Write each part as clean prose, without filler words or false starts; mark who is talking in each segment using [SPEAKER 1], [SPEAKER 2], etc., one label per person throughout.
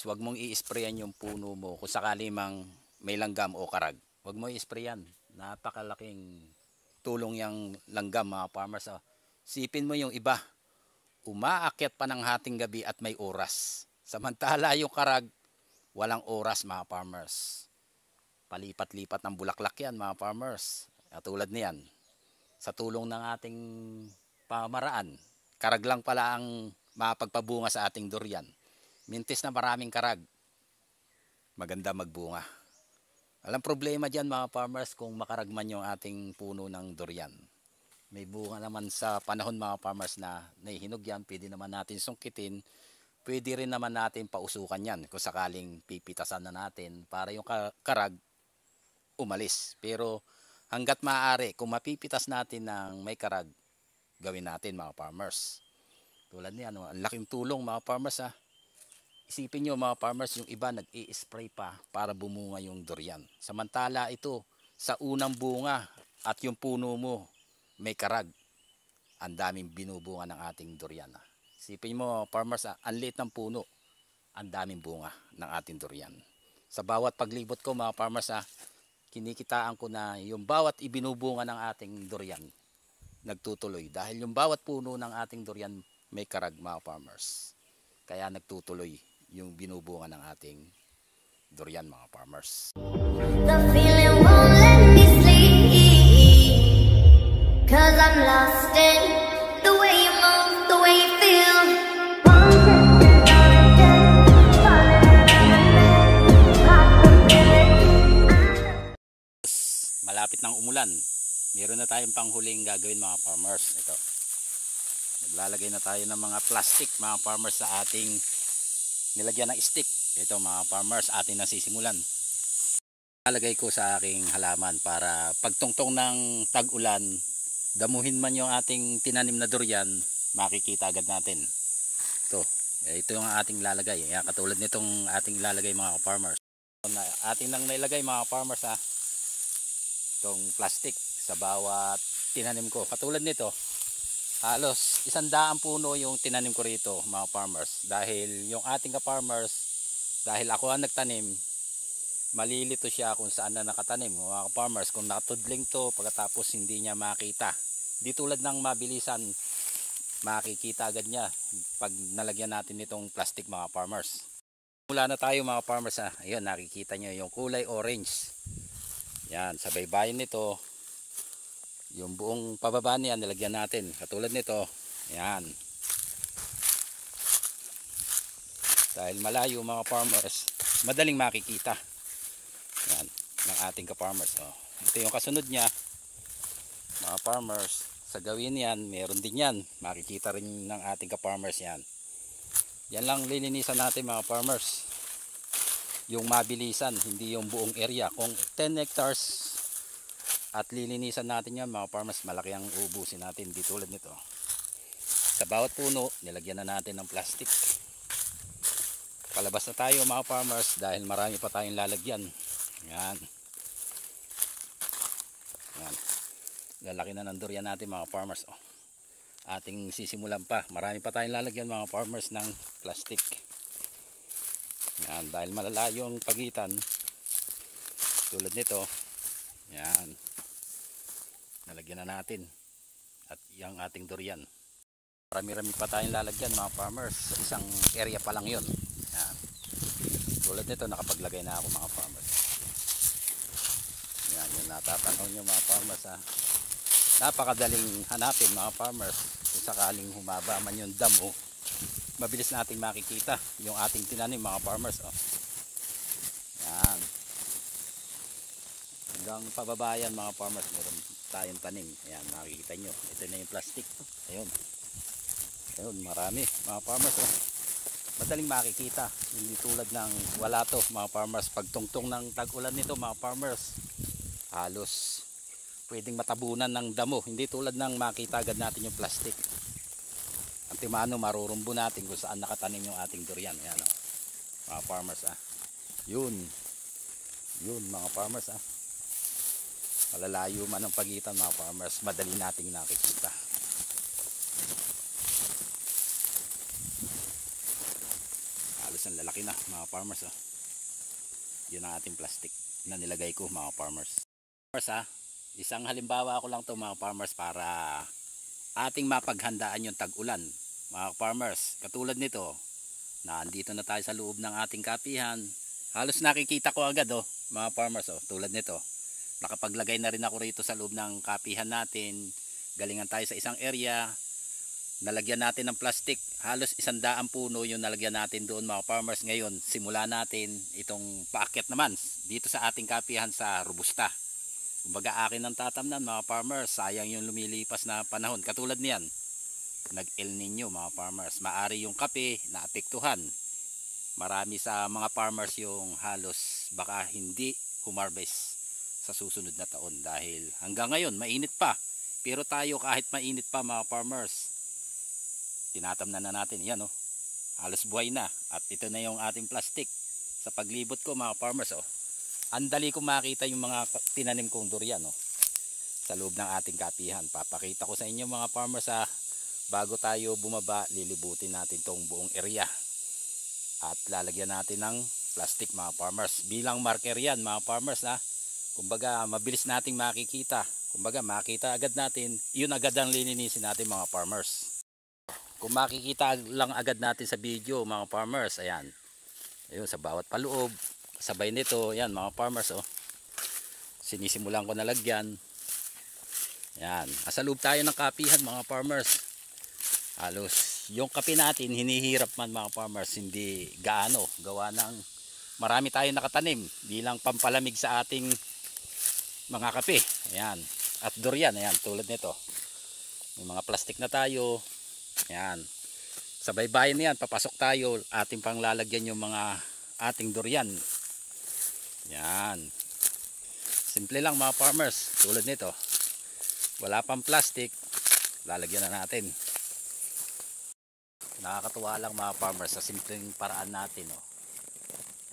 [SPEAKER 1] wag mong i-sprayan yung puno mo kung sakali mang may langgam o karag. Wag mo i-sprayan. Napakalaking tulong yung langgam mga farmers. Sipin mo yung iba, umaakyat pa ng hating gabi at may oras. Samantala yung karag, walang oras mga farmers. Palipat-lipat ng bulaklak yan mga farmers. Tulad niyan, sa tulong ng ating pamaraan, karag lang pala ang mapagpabunga sa ating durian. Mintis na maraming karag, maganda magbunga. Walang problema dyan mga farmers kung makaragman yung ating puno ng durian. May bunga naman sa panahon mga farmers na nahihinog yan, pwede naman natin sungkitin, pwede rin naman natin pausukan yan kung sakaling pipitasan na natin para yung karag umalis. Pero hanggat maaari, kung mapipitas natin ng may karag, gawin natin mga farmers. Tulad niyan, ang laking tulong mga farmers ha. Isipin nyo mga farmers, yung iba nag-i-spray pa para bumunga yung durian. Samantala ito, sa unang bunga at yung puno mo, may karag. Ang daming binubunga ng ating durian. Isipin mo farmers, ang liit ng puno, ang daming bunga ng ating durian. Sa bawat paglibot ko mga farmers, kinikitaan ko na yung bawat ibinubunga ng ating durian, nagtutuloy. Dahil yung bawat puno ng ating durian, may karag mga farmers. Kaya nagtutuloy yung binubunga ng ating durian mga farmers.
[SPEAKER 2] The feeling won't let me sleep, 'cause I'm lost in the way you move, the way you feel.
[SPEAKER 1] Malapit ng umulan, meron na tayong panghuling gagawin mga farmers. Ito, naglalagay na tayo ng mga plastic mga farmers sa ating nilagyan ng stick. Ito mga farmers, atin na sisimulan. Nalagay ko sa aking halaman para pagtungtong ng tag-ulan, damuhin man yung ating tinanim na durian, makikita agad natin. Ito yung ating lalagay. Katulad nitong ating lalagay mga farmers. Ating nang nilagay mga farmers itong plastic sa bawat tinanim ko. Katulad nito, halos 100 puno yung tinanim ko rito mga farmers. Dahil yung ating ka-farmers, dahil ako ang nagtanim, malilito siya kung saan na nakatanim mga farmers. Kung nakatudling to, pagkatapos hindi niya makita. Di tulad ng mabilisan, makikita agad niya pag nalagyan natin itong plastic mga farmers. Mula na tayo mga farmers. Ayun, nakikita nyo yung kulay orange. Yan, sa baybayin nito, yung buong pababa niya nilagyan natin. Katulad nito, yan. Dahil malayo mga farmers, madaling makikita. Yan, ng ating ka-farmers. Ito yung kasunod niya, mga farmers. Sa gawin yan, meron din yan. Makikita rin ng ating ka-farmers yan. Yan lang lilinisan natin mga farmers. Yung mabilisan, hindi yung buong area. Kung 10 hectares at lilinisan natin yan mga farmers, malaki ang ubusin natin. Di tulad nito. Sa bawat puno, nilagyan na natin ng plastic. Palabas na tayo mga farmers dahil marami pa tayong lalagyan. Yan. Yan. Lalaki na ng durian natin mga farmers. Ating sisimulan pa. Marami pa tayong lalagyan mga farmers ng plastic. Yan. Dahil malalayo ang pagitan. Tulad nito. Yan. Nalagyan na natin. At yung ating durian. Marami-rami pa tayong lalagyan mga farmers. Sa isang area pa lang yun. Yan. Tulad nito, nakapaglagay na ako mga farmers. Yan, yung natatanaw nyo mga farmers. Napakadaling hanapin mga farmers. Kung sakaling humaba man yung damo, mabilis nating makikita yung ating tinanim mga farmers. Yan. Hanggang pababayan mga farmers, meron tayong tanim. Yan, makikita nyo. Ito na yung plastic. Ayun. Ayun, marami mga farmers. Madaling makikita, hindi tulad ng wala to mga farmers. Pagtungtong ng tag-ulan nito mga farmers, halos pwedeng matabunan ng damo. Hindi tulad ng makita agad natin yung plastic. Ang timano, marurumbo natin kung saan nakatanim yung ating durian. Ayan, mga farmers. Yun mga farmers. Malalayo man ang pagitan mga farmers, madali nating nakikita. halos ang lalaki na mga farmers. Oh. Yun ang ating plastic na nilagay ko mga farmers. Farmers isang halimbawa ko lang to mga farmers para ating mapaghandaan yung tag-ulan mga farmers. Katulad nito, nandito na tayo sa loob ng ating kapihan. Halos nakikita ko agad mga farmers tulad nito. Nakapaglagay na rin ako rito sa loob ng kapihan natin. Galingan tayo sa isang area. Nalagyan natin ng plastic. Halos 100 puno yung nalagyan natin doon mga farmers. Ngayon, simula natin itong paakyat naman dito sa ating kapihan sa Robusta. Kumbaga akin ang tatamnan mga farmers. Sayang yung lumilipas na panahon. Katulad niyan, nag-El Nino mga farmers. Maari yung kape na apektuhan. Marami sa mga farmers yung halos baka hindi humarvest sa susunod na taon dahil hanggang ngayon mainit pa. Pero tayo kahit mainit pa mga farmers, tinatamnan na natin yan halos buhay na. At ito na yung ating plastic. Sa paglibot ko mga farmers andali ko makita yung mga tinanim kong durian sa loob ng ating kapihan. Papakita ko sa inyo mga farmers bago tayo bumaba, lilibutin natin tong buong area at lalagyan natin ng plastic mga farmers bilang marker yan mga farmers kumbaga mabilis nating makikita, kumbaga makita agad natin, yun agad ang lilinisin natin mga farmers. Kung makikita lang agad natin sa video mga farmers, ayan, ayun, sa bawat paloob sabay nito, yan mga farmers sinisimulan ko na lagyan. Yan, nasa loob tayo ng kapihan mga farmers. Halos yung kape natin hinihirap man mga farmers, hindi gaano, gawa ng marami tayong nakatanim bilang pampalamig sa ating mga kape. Ayan, at durian, ayan, tulad nito may mga plastic na tayo. Ayan, sa baybayin na yan, papasok tayo, ating panglalagyan yung mga ating durian. Ayan, simple lang mga farmers, tulad nito, wala pang plastic, lalagyan na natin. Nakakatuwa lang mga farmers sa simpleng paraan natin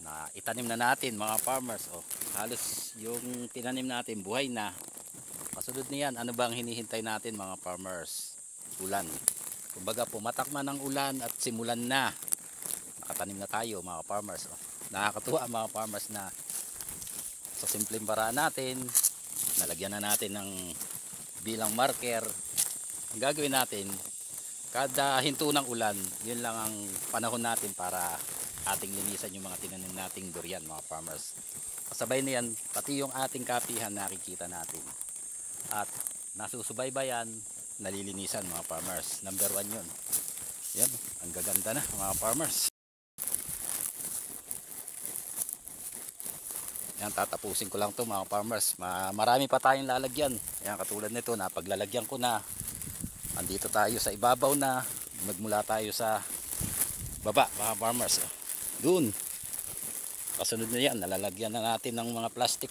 [SPEAKER 1] na itanim na natin mga farmers. Halos yung tinanim natin buhay na. Kasunod niyan, ano bang hinihintay natin mga farmers? Ulan. Kumbaga pumatak man ang ulan at simulan na, nakatanim na tayo mga farmers. Nakakatuwa mga farmers na sa simpleng paraan natin, nalagyan na natin ng bilang marker. Ang gagawin natin, kada hinto ng ulan, yun lang ang panahon natin para ating linisan yung mga tinanim nating durian mga farmers. Kasabay na yan, pati yung ating kapihan nakikita natin. At nasusubaybayan, nalilinisan mga farmers. Number 1 yun. Yan, ang gaganda na mga farmers. Yan, tatapusin ko lang to mga farmers. Marami pa tayong lalagyan. Yan, katulad nito, napaglalagyan ko na. Andito tayo sa ibabaw na, magmula tayo sa baba mga farmers. Doon, kasunod na yan, nalalagyan na natin ng mga plastic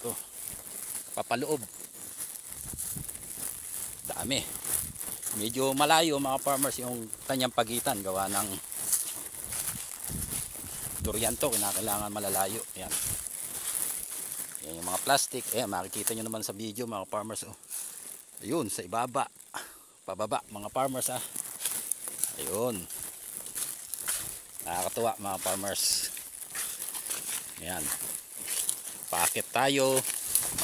[SPEAKER 1] papaloob. Dami, medyo malayo mga farmers yung kanyang pagitan, gawa ng durian to, kinakailangan malalayo. Yan, yan yung mga plastic. Ayan, makikita nyo naman sa video mga farmers. Ayun, sa ibaba, pababa mga farmers. Ayun, nakakatuwa mga farmers. Ayan, paakit tayo.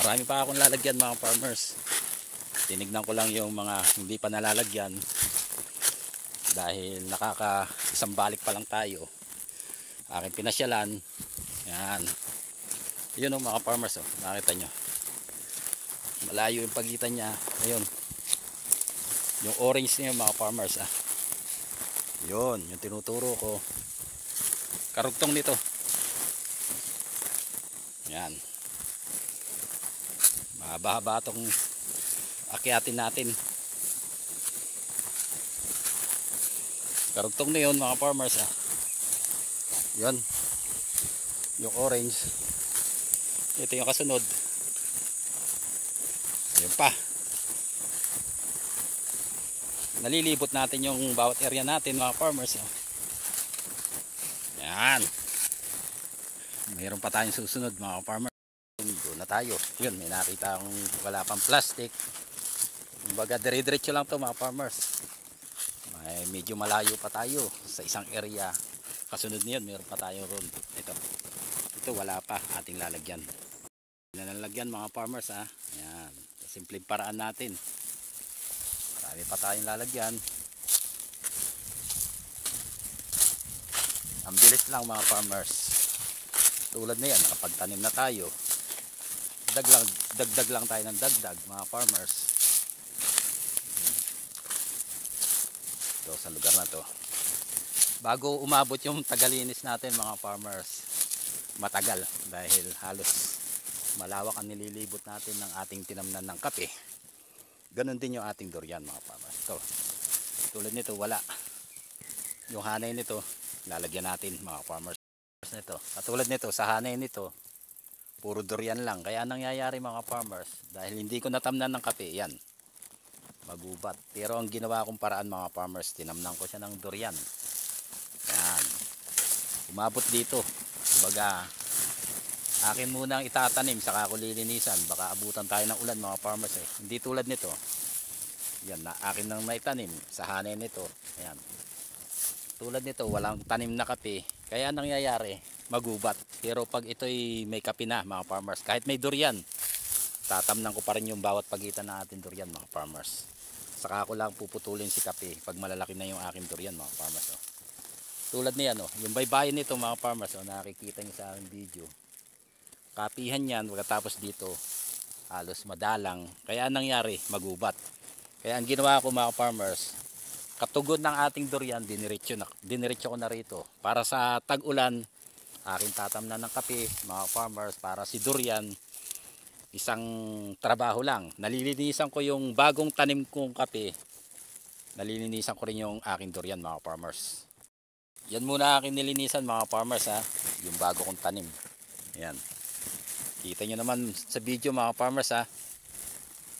[SPEAKER 1] Marami pa akong lalagyan mga farmers. Tinignan ko lang yung mga hindi pa nalalagyan dahil isang balik pa lang tayo. Aking pinasyalan. Ayan, yun mga farmers. Nakita nyo, malayo yung pagitan nya. Ayun, yung orange niya mga farmers. Yun, yung tinuturo ko, karugtong nito. Yan, mahaba-haba itong akyatin natin. Karugtong na yun mga farmers. Yun, yung orange. Ito yung kasunod. Ayun pa, nalilibot natin yung bawat area natin mga farmers. Yan, mayroon pa tayong susunod mga farmers. Doon na tayo. Yun, may nakita akong wala pang plastic. Kumbaga dire-diretso lang to mga farmers. Medyo malayo pa tayo sa isang area. Kasunod niyon, meron pa tayong roll. Ito wala pa, ating lalagyan. Nalalagyan mga farmers ha. Ayan. Simpleng paraan natin. Marami pa tayong lalagyan. Ang bilis lang mga farmers. Tulad na yan, nakapagtanim na tayo. Dagdag lang tayo ng dagdag mga farmers. Ito sa lugar na to. Bago umabot yung tagalinis natin mga farmers, matagal dahil halos malawak ang nililibot natin ng ating tinamnan ng kape. Ganon din yung ating durian mga farmers. Ito, tulad nito wala. Yung hanay nito, lalagyan natin mga farmers nito. Katulad nito, sa hanay nito, puro durian lang. Kaya nangyayari mga farmers, dahil hindi ko natamnan ng kape, yan, magubat. Pero ang ginawa kong paraan mga farmers, tinamnan ko siya ng durian. Yan. Umabot dito. Kumbaga, akin munang itatanim saka ako lilinisan, baka abutan tayo ng ulan mga farmers eh. Hindi tulad nito, yan na akin nang naitanim sa hanay nito. Ayan. Tulad nito walang tanim na kape, kaya nangyayari magubat. Pero pag ito'y may kape na mga farmers, kahit may durian, tatamnan ko pa rin yung bawat pagitan na ating durian mga farmers. Saka ako lang puputulin si kape pag malalaki na yung aking durian mga farmers. Tulad niyan yung baybayin nito mga farmers, nakikita niyo sa aking video. Kapihan yan, pagkatapos dito halos madalang, kaya nangyari magubat. Kaya ang ginawa ko mga farmers, katugod ng ating durian, diniretso ko na rito para sa tag-ulan. Aking tatamnan ng kape mga farmers, para si durian isang trabaho lang. Nalilinisan ko yung bagong tanim kong kape, nalilinisan ko rin yung aking durian mga farmers. Yan muna aking nilinisan mga farmers ha, yung bago kong tanim. Yan. Kita nyo naman sa video mga farmers ha.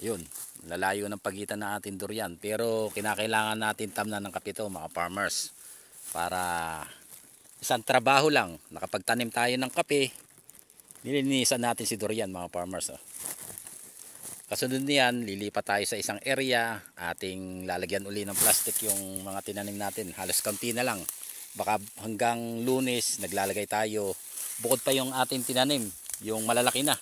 [SPEAKER 1] Yun, lalayo ng pagitan ng ating durian. Pero kinakailangan natin tamnan ng kape ito mga farmers. Para isang trabaho lang. Nakapagtanim tayo ng kape, nilinisan natin si durian mga farmers. Kasunod niyan, lilipat tayo sa isang area. Ating lalagyan uli ng plastic yung mga tinanim natin. Halos kaunti na lang. Baka hanggang Lunes naglalagay tayo. Bukod pa yung ating tinanim, yung malalaki na,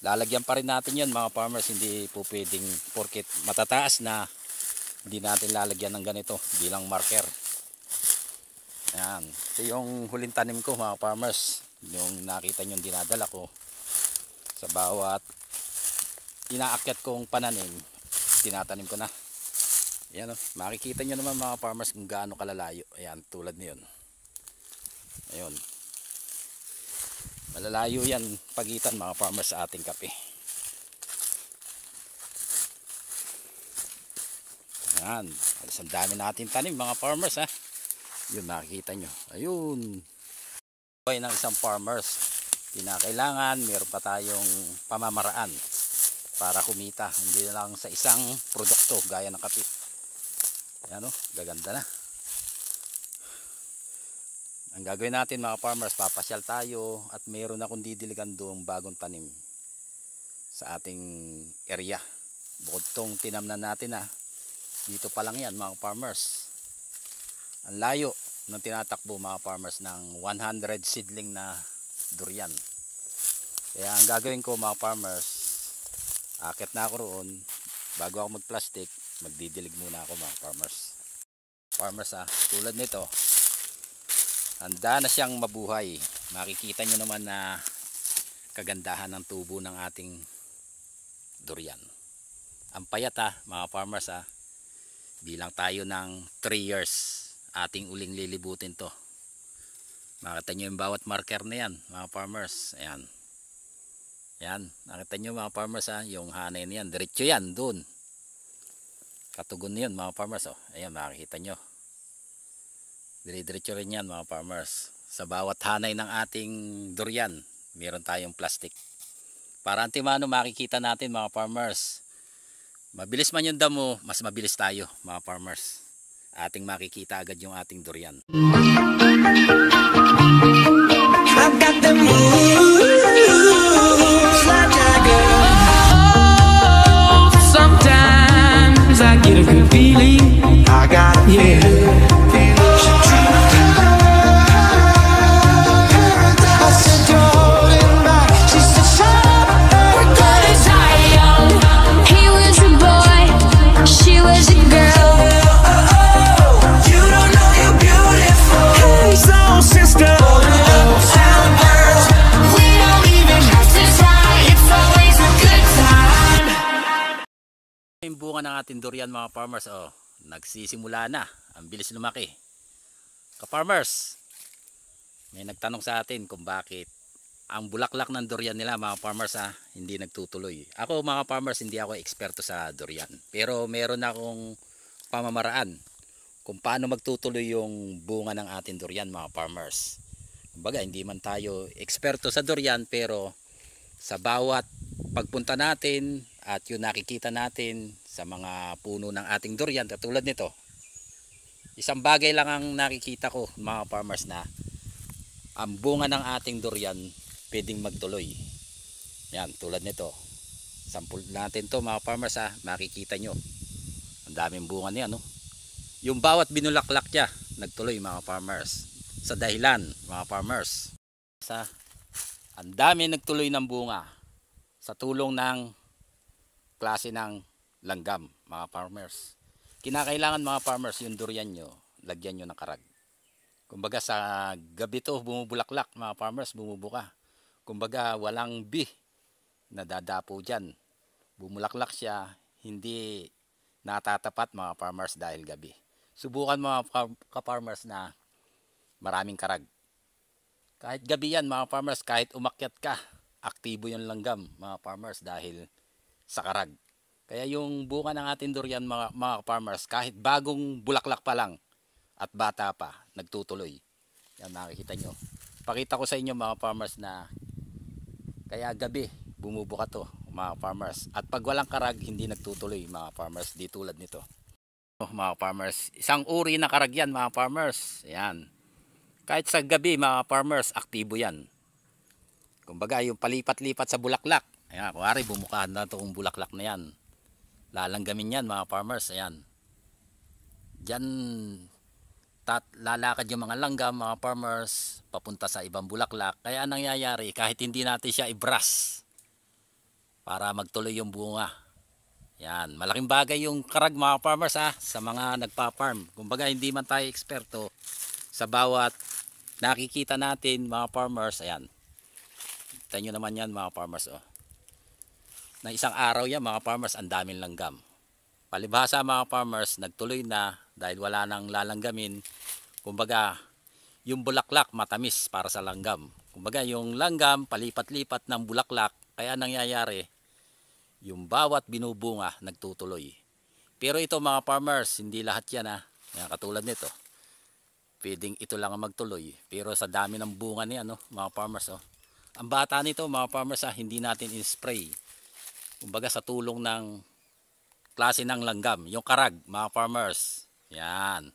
[SPEAKER 1] lalagyan pa rin natin yan mga farmers. Hindi po pwedeng porket matataas na hindi natin lalagyan ng ganito bilang marker. Ayan. Ito yung huling tanim ko mga farmers, yung nakita nyo dinadala ko sa bawat inaakyat kong pananim, tinatanim ko na. Ayan makikita nyo naman mga farmers kung gaano kalalayo. Ayan, tulad niyon. Ayun, malalayo yan pagitan mga farmers sa ating kape. Yan, alas ang dami natin tanim mga farmers ha. Yun makikita nyo. Ayun, buhay ng isang farmers, kinakailangan meron pa tayong pamamaraan para kumita, hindi lang sa isang produkto gaya ng kape. Yan gaganda na. Ang gagawin natin mga farmers, papasyal tayo at mayroon akong didiligan doong bagong tanim sa ating area. Bukod tong tinamnan natin dito pa lang yan mga farmers. Ang layo ng tinatakbo mga farmers ng 100 seedling na durian. Kaya ang gagawin ko mga farmers, akit na ako roon, bago ako mag plastic, magdidilig muna ako mga farmers. Farmers tulad nito, handa na siyang mabuhay. Makikita nyo naman na kagandahan ng tubo ng ating durian. Ang payat mga farmers bilang tayo ng 3 years ating uling lilibutin to. Makita nyo yung bawat marker na yan mga farmers. Ayan. Yan, nakita nyo mga farmers yung hanay na yan, diretso yan doon. Katugon na yun mga farmers. Ayan, makikita nyo. Dire-diretso rin yan mga farmers. Sa bawat hanay ng ating durian, meron tayong plastic. Para antimano makikita natin mga farmers. Mabilis man yung damo, mas mabilis tayo mga farmers. Ating makikita agad yung ating durian. I've got the moves like Jagger. Oh, sometimes I get a good feeling. I got a feeling. bunga ng ating durian mga farmers. Oh, nagsisimula na. Ang bilis lumaki. Ka-farmers, may nagtanong sa atin kung bakit ang bulaklak ng durian nila mga farmers hindi nagtutuloy. Ako mga farmers, hindi ako eksperto sa durian. Pero meron akong pamamaraan kung paano magtutuloy yung bunga ng ating durian mga farmers. Kumbaga, hindi man tayo eksperto sa durian, pero sa bawat pagpunta natin at yung nakikita natin sa mga puno ng ating durian, katulad nito, isang bagay lang ang nakikita ko mga farmers, na ang bunga ng ating durian pwedeng magtuloy. Yan, tulad nito. Sample natin to mga farmers makikita nyo. Ang daming bunga niya, no? Yung bawat binulaklak niya, nagtuloy mga farmers. Sa dahilan mga farmers, ang dami nagtuloy ng bunga sa tulong ng klase ng langgam mga farmers. Kinakailangan mga farmers, yung durian nyo, lagyan nyo ng karag. Kumbaga sa gabi to bumubulaklak mga farmers, bumubuka. Kumbaga walang bee na dadapo dyan. Bumulaklak siya, hindi natatapat mga farmers dahil gabi. Subukan mga ka-farmers na maraming karag. Kahit gabi yan mga farmers, kahit umakyat ka, aktibo yung langgam mga farmers dahil sa karag. Kaya yung bunga ng ating durian mga farmers, kahit bagong bulaklak pa lang at bata pa, nagtutuloy. Yan, makikita nyo. Pakita ko sa inyo mga farmers na kaya gabi bumubuka to mga farmers. At pag walang karag, hindi nagtutuloy mga farmers, di tulad nito. Mga farmers, isang uri na karag yan mga farmers. Yan. Kahit sa gabi mga farmers, aktibo yan. Kumbaga yung palipat-lipat sa bulaklak. Ayan, kuwari bumukahan na itong bulaklak na yan. Lalanggamin yan mga farmers. Ayan. Diyan lalakad yung mga langgam mga farmers papunta sa ibang bulaklak. Kaya nangyayari, kahit hindi natin siya i-brush para magtuloy yung bunga. Yan, malaking bagay yung karag mga farmers sa mga nagpa-farm. Kumbaga hindi man tayo eksperto, sa bawat nakikita natin mga farmers, ayan. Kita nyo naman yan mga farmers, oh. Na isang araw yan mga farmers, ang daming langgam. Palibhasa mga farmers, nagtuloy na dahil wala nang lalanggamin. Kumbaga, yung bulaklak matamis para sa langgam. Kumbaga, yung langgam palipat-lipat ng bulaklak, kaya nangyayari, yung bawat binubunga nagtutuloy. Pero ito mga farmers, hindi lahat yan Yan, katulad nito. Pwedeng ito lang ang magtuloy. Pero sa dami ng bunga niya, mga farmers, ang bata nito mga farmers, hindi natin in-spray. Kumbaga sa tulong ng klase ng langgam, yung karag mga farmers. Yan.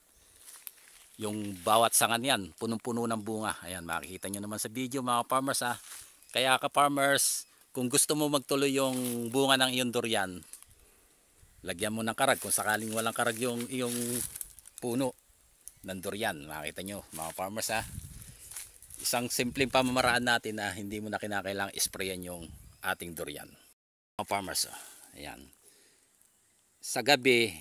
[SPEAKER 1] Yung bawat sangan yan, punong-puno ng bunga. Ayan, makikita nyo naman sa video mga farmers Kaya ka-farmers, kung gusto mo magtuloy yung bunga ng iyong durian, lagyan mo ng karag. Kung sakaling walang karag yung puno ng durian, makita nyo mga farmers isang simpleng pamamaraan natin na hindi mo na kinakailangang isprayan yung ating durian mga farmers. Ayan, sa gabi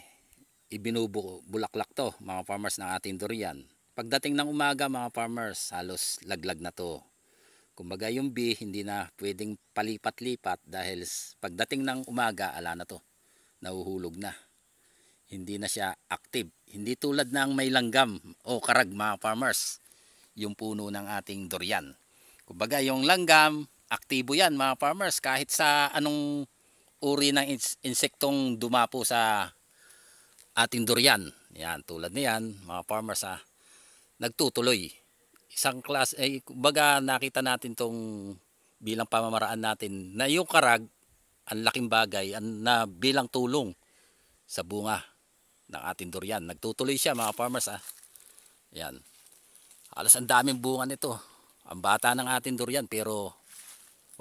[SPEAKER 1] ibinubulaklak to mga farmers ng ating durian. Pagdating ng umaga mga farmers, halos laglag na to. Kumbaga yung bee hindi na pwedeng palipat-lipat dahil pagdating ng umaga, ala na to, nahuhulog na. Hindi na siya active. Hindi tulad ng may langgam o karag mga farmers, yung puno ng ating durian. Kumbaga yung langgam, aktibo yan mga farmers, kahit sa anong uri ng insektong dumapo sa ating durian. Yan, tulad niyan mga farmers nagtutuloy. Isang class, kumbaga nakita natin tong bilang pamamaraan natin na yung karag, ang laking bagay na bilang tulong sa bunga ng ating durian. Nagtutuloy siya mga farmers Yan. Halos ang daming bunga nito. Ang bata ng ating durian, pero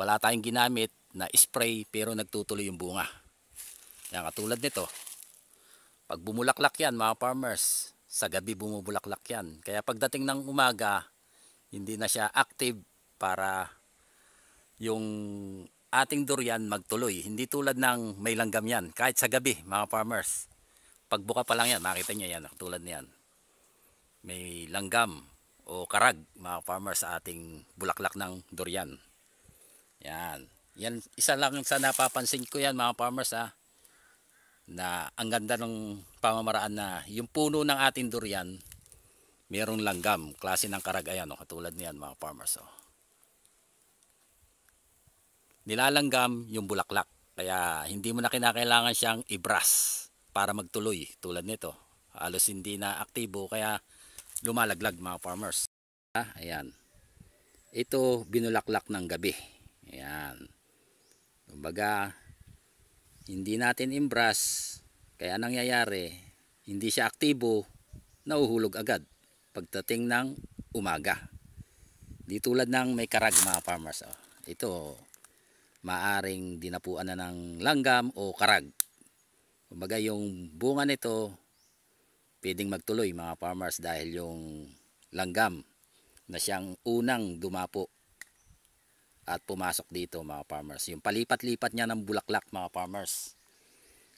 [SPEAKER 1] wala tayong ginamit na spray, pero nagtutuloy yung bunga. Yan, katulad nito. Pag bumulaklak yan mga farmers, sa gabi bumubulaklak yan. Kaya pagdating ng umaga, hindi na siya active para yung ating durian magtuloy. Hindi tulad ng may langgam yan. Kahit sa gabi mga farmers, pagbuka pa lang yan, makita nyo yan, tulad niyan. May langgam o karag mga farmers sa ating bulaklak ng durian. Yan. Yan, isa lang sa napapansin ko yan mga farmers na ang ganda ng pamamaraan na yung puno ng ating durian mayroong langgam, klase ng karag, ayan oh, katulad niyan mga farmers oh. Nilalanggam yung bulaklak, kaya hindi mo na kinakailangan siyang ibras para magtuloy tulad nito. Halos hindi na aktibo kaya lumalaglag mga farmers. Ayan. Ito binulaklak ng gabi. Ayan. Kumbaga hindi natin imbras, kaya nangyayari hindi siya aktibo, nauhulog agad pagdating ng umaga. Di tulad ng may karag mga farmers. Oh. Ito maaring dinapuan na ng langgam o karag. Kumbaga yung bunga nito pwedeng magtuloy mga farmers dahil yung langgam na siyang unang dumapo at pumasok dito mga farmers. Yung palipat-lipat niya ng bulaklak mga farmers.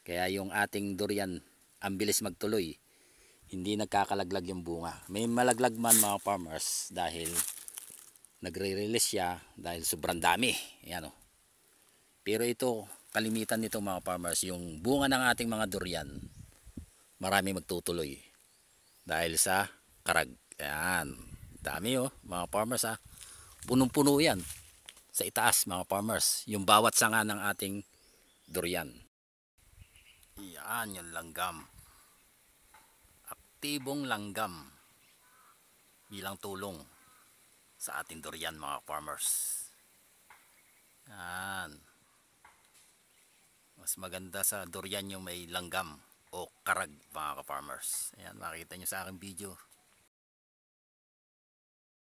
[SPEAKER 1] Kaya yung ating durian ang bilis magtuloy. Hindi nagkakalaglag yung bunga. May malaglag man mga farmers dahil nagre-release siya dahil sobrang dami. Ayan o. Pero ito, kalimitan nito mga farmers, yung bunga ng ating mga durian, marami magtutuloy. Dahil sa karag. Ayan. Dami o mga farmers ha. Punong-puno yan. Sa itaas mga farmers, yung bawat sanga ng ating durian. Yan yung langgam, aktibong langgam bilang tulong sa ating durian mga farmers. Yan. Mas maganda sa durian yung may langgam o karag mga farmers. Ayan, makita nyo sa aking video.